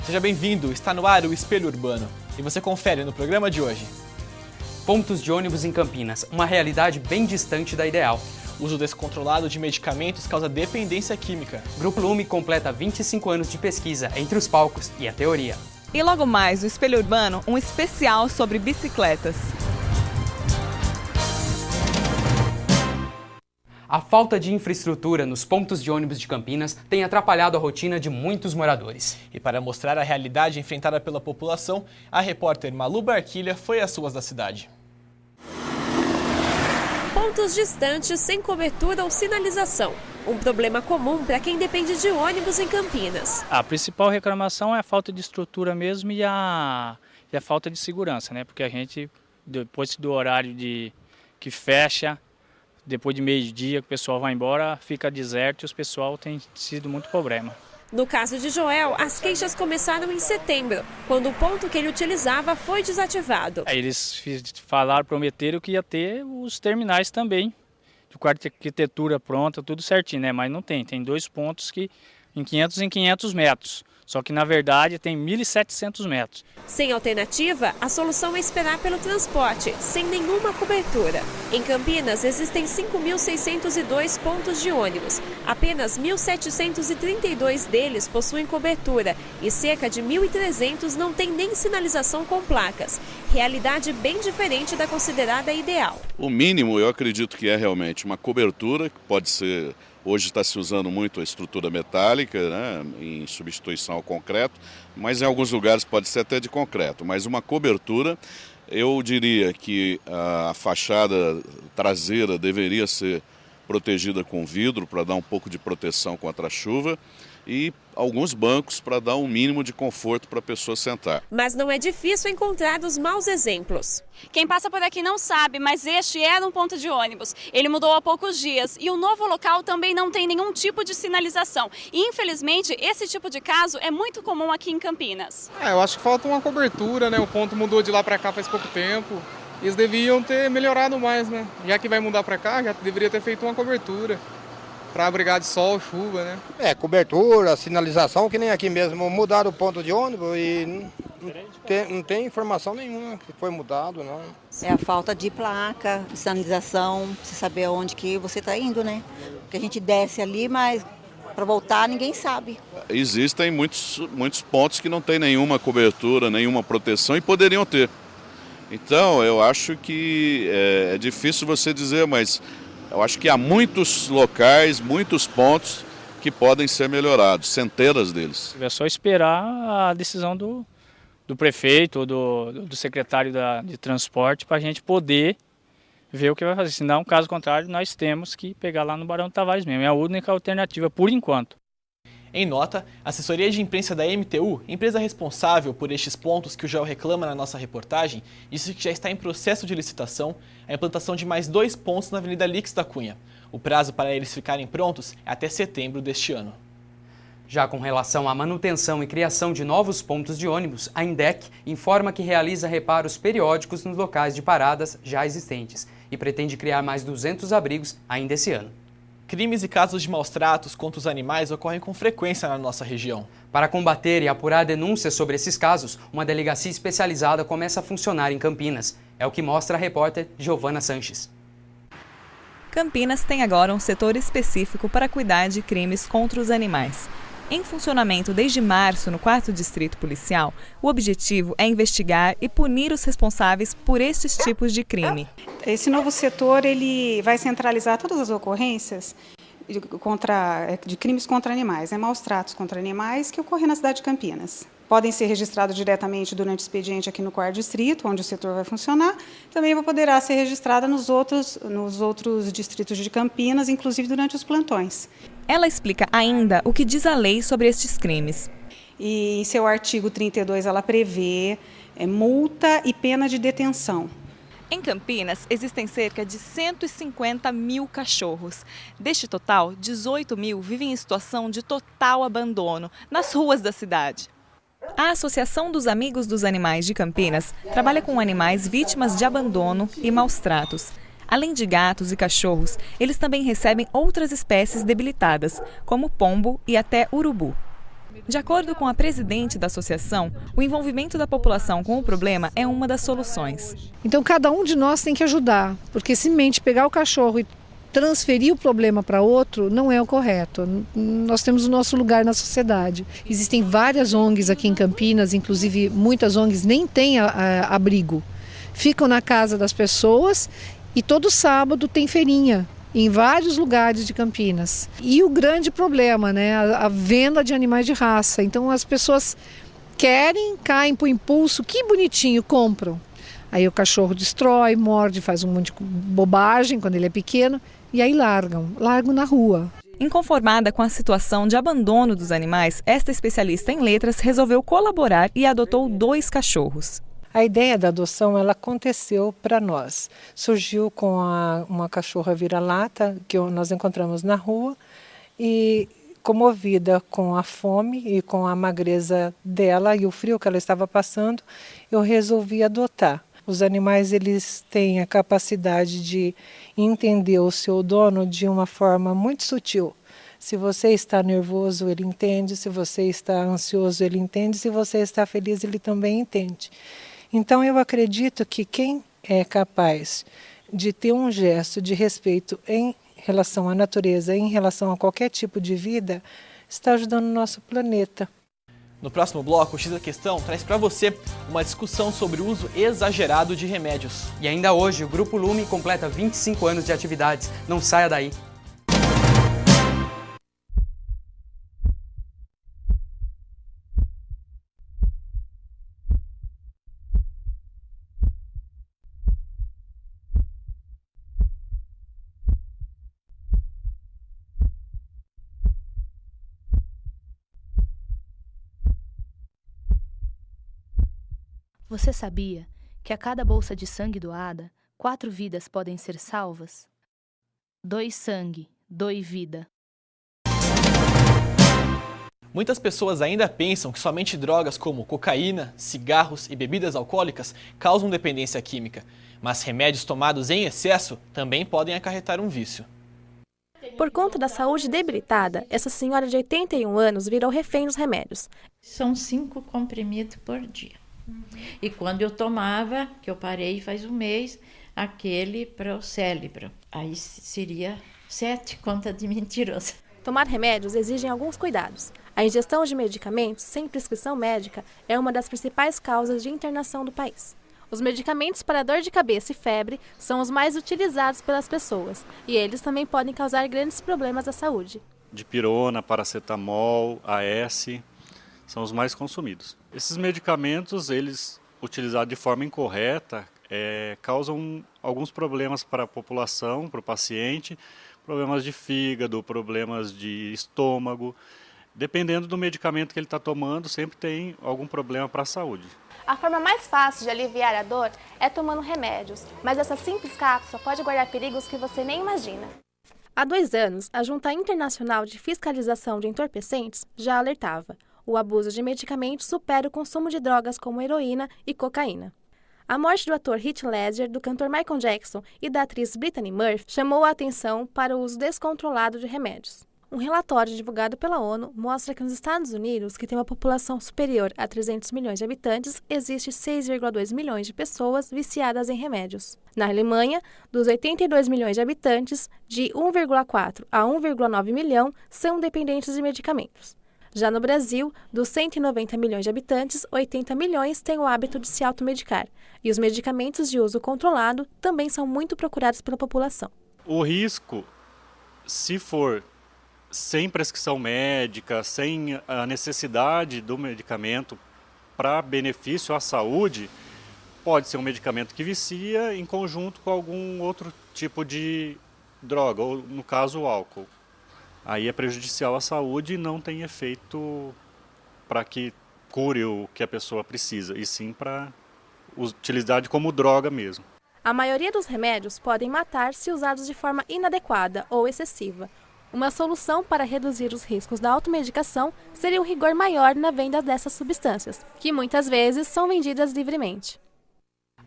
Seja bem-vindo, está no ar o Espelho Urbano. E você confere no programa de hoje. Pontos de ônibus em Campinas, uma realidade bem distante da ideal. O uso descontrolado de medicamentos causa dependência química. Grupo Lume completa 25 anos de pesquisa entre os palcos e a teoria. E logo mais, no Espelho Urbano, um especial sobre bicicletas. A falta de infraestrutura nos pontos de ônibus de Campinas tem atrapalhado a rotina de muitos moradores. E para mostrar a realidade enfrentada pela população, a repórter Malu Barquilha foi às ruas da cidade. Pontos distantes sem cobertura ou sinalização. Um problema comum para quem depende de ônibus em Campinas. A principal reclamação é a falta de estrutura mesmo e a falta de segurança, né? Porque a gente, depois do horário que fecha, depois de meio-dia que o pessoal vai embora, fica deserto e o pessoal tem sido muito problema. No caso de Joel, as queixas começaram em setembro, quando o ponto que ele utilizava foi desativado. Aí eles prometeram que ia ter os terminais também, com a arquitetura pronta, tudo certinho, né? Mas não tem, tem 2 pontos que em 500 metros. Só que, na verdade, tem 1.700 metros. Sem alternativa, a solução é esperar pelo transporte, sem nenhuma cobertura. Em Campinas, existem 5.602 pontos de ônibus. Apenas 1.732 deles possuem cobertura e cerca de 1.300 não têm nem sinalização com placas. Realidade bem diferente da considerada ideal. O mínimo, eu acredito que é realmente uma cobertura, que pode ser... Hoje está se usando muito a estrutura metálica, né, em substituição ao concreto, mas em alguns lugares pode ser até de concreto. Mas uma cobertura, eu diria que a fachada traseira deveria ser protegida com vidro para dar um pouco de proteção contra a chuva e alguns bancos para dar um mínimo de conforto para a pessoa sentar. Mas não é difícil encontrar os maus exemplos. Quem passa por aqui não sabe, mas este era um ponto de ônibus. Ele mudou há poucos dias e o novo local também não tem nenhum tipo de sinalização. E, infelizmente, esse tipo de caso é muito comum aqui em Campinas. Eu acho que falta uma cobertura, né? O ponto mudou de lá para cá faz pouco tempo. Eles deviam ter melhorado mais, né? Já que vai mudar para cá, já deveria ter feito uma cobertura para abrigar de sol, chuva, né? Cobertura, sinalização, que nem aqui mesmo, mudaram o ponto de ônibus e não tem informação nenhuma que foi mudado, não. É a falta de placa, de sinalização, você saber aonde que você está indo, né? Porque a gente desce ali, mas para voltar ninguém sabe. Existem muitos pontos que não tem nenhuma cobertura, nenhuma proteção e poderiam ter. Então, eu acho que é difícil você dizer, mas... Eu acho que há muitos locais, muitos pontos que podem ser melhorados, centenas deles. É só esperar a decisão do prefeito ou do secretário de transporte para a gente poder ver o que vai fazer. Senão, caso contrário, nós temos que pegar lá no Barão de Tavares mesmo. É a única alternativa por enquanto. Em nota, a assessoria de imprensa da MTU, empresa responsável por estes pontos que o Joel reclama na nossa reportagem, disse que já está em processo de licitação a implantação de mais 2 pontos na Avenida Lix da Cunha. O prazo para eles ficarem prontos é até setembro deste ano. Já com relação à manutenção e criação de novos pontos de ônibus, a INDEC informa que realiza reparos periódicos nos locais de paradas já existentes e pretende criar mais 200 abrigos ainda esse ano. Crimes e casos de maus-tratos contra os animais ocorrem com frequência na nossa região. Para combater e apurar denúncias sobre esses casos, uma delegacia especializada começa a funcionar em Campinas. É o que mostra a repórter Giovana Sanches. Campinas tem agora um setor específico para cuidar de crimes contra os animais. Em funcionamento desde março no 4º Distrito Policial, o objetivo é investigar e punir os responsáveis por estes tipos de crime. Esse novo setor ele vai centralizar todas as ocorrências de crimes contra animais, maus tratos contra animais que ocorrem na cidade de Campinas. Podem ser registrados diretamente durante o expediente aqui no 4º Distrito, onde o setor vai funcionar. Também poderá ser registrada nos outros distritos de Campinas, inclusive durante os plantões. Ela explica ainda o que diz a lei sobre estes crimes. E em seu artigo 32 ela prevê multa e pena de detenção. Em Campinas, existem cerca de 150 mil cachorros. Deste total, 18 mil vivem em situação de total abandono nas ruas da cidade. A Associação dos Amigos dos Animais de Campinas trabalha com animais vítimas de abandono e maus tratos. Além de gatos e cachorros, eles também recebem outras espécies debilitadas, como pombo e até urubu. De acordo com a presidente da associação, o envolvimento da população com o problema é uma das soluções. Então cada um de nós tem que ajudar, porque simplesmente pegar o cachorro e transferir o problema para outro não é o correto. Nós temos o nosso lugar na sociedade. Existem várias ONGs aqui em Campinas, inclusive muitas ONGs nem têm abrigo. Ficam na casa das pessoas e todo sábado tem feirinha em vários lugares de Campinas. E o grande problema, né, a venda de animais de raça. Então as pessoas querem, caem por impulso, que bonitinho, compram. Aí o cachorro destrói, morde, faz um monte de bobagem quando ele é pequeno e aí largam na rua. Inconformada com a situação de abandono dos animais, esta especialista em letras resolveu colaborar e adotou 2 cachorros. A ideia da adoção ela aconteceu para nós. Surgiu com uma cachorra vira-lata que nós encontramos na rua e, comovida com a fome e com a magreza dela e o frio que ela estava passando, eu resolvi adotar. Os animais eles têm a capacidade de entender o seu dono de uma forma muito sutil. Se você está nervoso, ele entende. Se você está ansioso, ele entende. Se você está feliz, ele também entende. Então eu acredito que quem é capaz de ter um gesto de respeito em relação à natureza, em relação a qualquer tipo de vida, está ajudando o nosso planeta. No próximo bloco, o X da Questão traz para você uma discussão sobre o uso exagerado de remédios. E ainda hoje, o Grupo Lume completa 25 anos de atividades. Não saia daí! Você sabia que a cada bolsa de sangue doada, 4 vidas podem ser salvas? Doe sangue, doe vida. Muitas pessoas ainda pensam que somente drogas como cocaína, cigarros e bebidas alcoólicas causam dependência química, mas remédios tomados em excesso também podem acarretar um vício. Por conta da saúde debilitada, essa senhora de 81 anos virou refém dos remédios. São 5 comprimidos por dia. E quando eu tomava, que eu parei faz um mês, aquele para o cérebro. Aí seria 7 conta de mentirosa. Tomar remédios exige alguns cuidados. A ingestão de medicamentos sem prescrição médica é uma das principais causas de internação do país. Os medicamentos para dor de cabeça e febre são os mais utilizados pelas pessoas e eles também podem causar grandes problemas à saúde. Dipirona, paracetamol, AS são os mais consumidos. Esses medicamentos, eles utilizados de forma incorreta, causam alguns problemas para a população, para o paciente, problemas de fígado, problemas de estômago. Dependendo do medicamento que ele está tomando, sempre tem algum problema para a saúde. A forma mais fácil de aliviar a dor é tomando remédios, mas essa simples cápsula pode guardar perigos que você nem imagina. Há 2 anos, a Junta Internacional de Fiscalização de Entorpecentes já alertava. O abuso de medicamentos supera o consumo de drogas como heroína e cocaína. A morte do ator Heath Ledger, do cantor Michael Jackson e da atriz Brittany Murphy chamou a atenção para o uso descontrolado de remédios. Um relatório divulgado pela ONU mostra que nos Estados Unidos, que tem uma população superior a 300 milhões de habitantes, existe 6,2 milhões de pessoas viciadas em remédios. Na Alemanha, dos 82 milhões de habitantes, de 1,4 a 1,9 milhão são dependentes de medicamentos. Já no Brasil, dos 190 milhões de habitantes, 80 milhões têm o hábito de se automedicar. E os medicamentos de uso controlado também são muito procurados pela população. O risco, se for sem prescrição médica, sem a necessidade do medicamento para benefício à saúde, pode ser um medicamento que vicia em conjunto com algum outro tipo de droga, ou no caso o álcool. Aí é prejudicial à saúde e não tem efeito para que cure o que a pessoa precisa, e sim para utilidade como droga mesmo. A maioria dos remédios podem matar se usados de forma inadequada ou excessiva. Uma solução para reduzir os riscos da automedicação seria um rigor maior na venda dessas substâncias, que muitas vezes são vendidas livremente.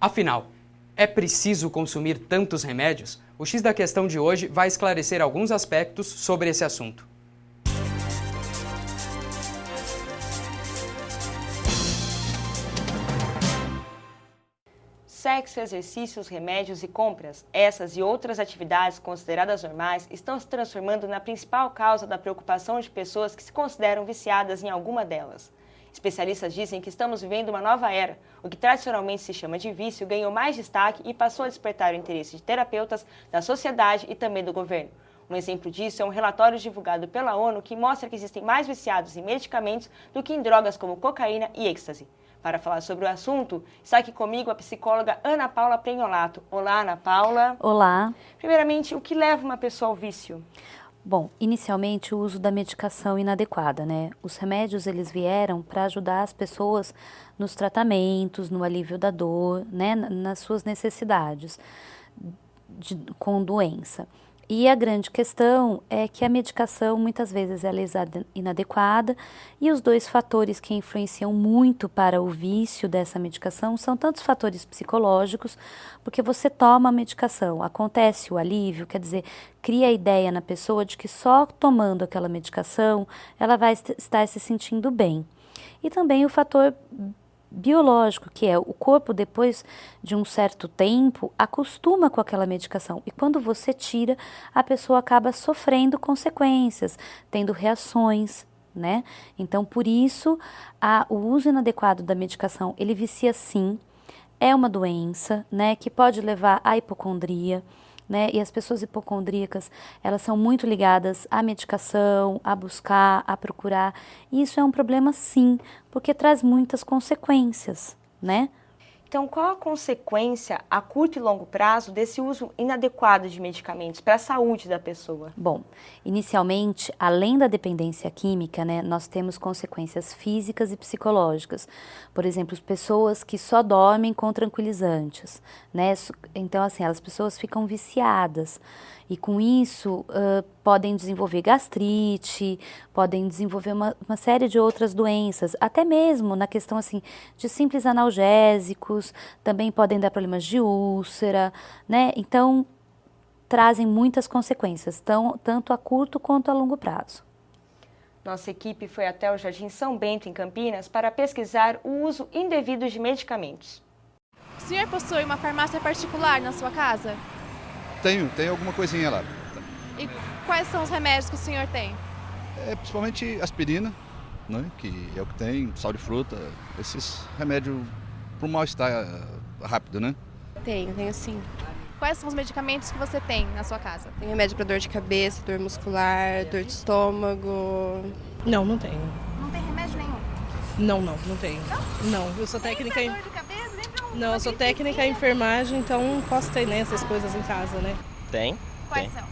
Afinal, é preciso consumir tantos remédios? O X da Questão de hoje vai esclarecer alguns aspectos sobre esse assunto. sexo, exercícios, remédios e compras. Essas e outras atividades consideradas normais estão se transformando na principal causa da preocupação de pessoas que se consideram viciadas em alguma delas. Especialistas dizem que estamos vivendo uma nova era. O que tradicionalmente se chama de vício ganhou mais destaque e passou a despertar o interesse de terapeutas, da sociedade e também do governo. Um exemplo disso é um relatório divulgado pela ONU que mostra que existem mais viciados em medicamentos do que em drogas como cocaína e êxtase. Para falar sobre o assunto, está aqui comigo a psicóloga Ana Paula Prenholato. Olá, Ana Paula. Olá. Primeiramente, o que leva uma pessoa ao vício? Bom, inicialmente o uso da medicação inadequada, né? Os remédios, eles vieram para ajudar as pessoas nos tratamentos, no alívio da dor, né? Nas suas necessidades com doença. E a grande questão é que a medicação muitas vezes ela é inadequada e os dois fatores que influenciam muito para o vício dessa medicação são tantos fatores psicológicos, porque você toma a medicação, acontece o alívio, quer dizer, cria a ideia na pessoa de que só tomando aquela medicação ela vai estar se sentindo bem. E também o fator biológico, que é o corpo, depois de um certo tempo, acostuma com aquela medicação. E quando você tira, a pessoa acaba sofrendo consequências, tendo reações, né? Então, por isso, o uso inadequado da medicação, ele vicia sim, é uma doença, né, que pode levar à hipocondria, né? E as pessoas hipocondríacas, elas são muito ligadas à medicação, a buscar, a procurar. E isso é um problema sim, porque traz muitas consequências, né? Então, qual a consequência a curto e longo prazo desse uso inadequado de medicamentos para a saúde da pessoa? Bom, inicialmente, além da dependência química, né, nós temos consequências físicas e psicológicas. Por exemplo, pessoas que só dormem com tranquilizantes, né? Então, assim, as pessoas ficam viciadas. E com isso, podem desenvolver gastrite, podem desenvolver uma série de outras doenças, até mesmo na questão assim, de simples analgésicos, também podem dar problemas de úlcera, né? Então, trazem muitas consequências, tanto a curto quanto a longo prazo. Nossa equipe foi até o Jardim São Bento, em Campinas, para pesquisar o uso indevido de medicamentos. O senhor possui uma farmácia particular na sua casa? Tenho alguma coisinha lá. E quais são os remédios que o senhor tem? Principalmente aspirina, né, que é o que tem, sal de fruta, esses remédios para o mal-estar rápido, né? Tenho sim. Quais são os medicamentos que você tem na sua casa? Tem remédio para dor de cabeça, dor muscular, dor de estômago. Não tenho. Não tem remédio nenhum? Não tenho. Não, eu sou técnica em... Não, eu sou técnica em enfermagem, então posso ter, né, essas coisas em casa, né? Tem. Quais são?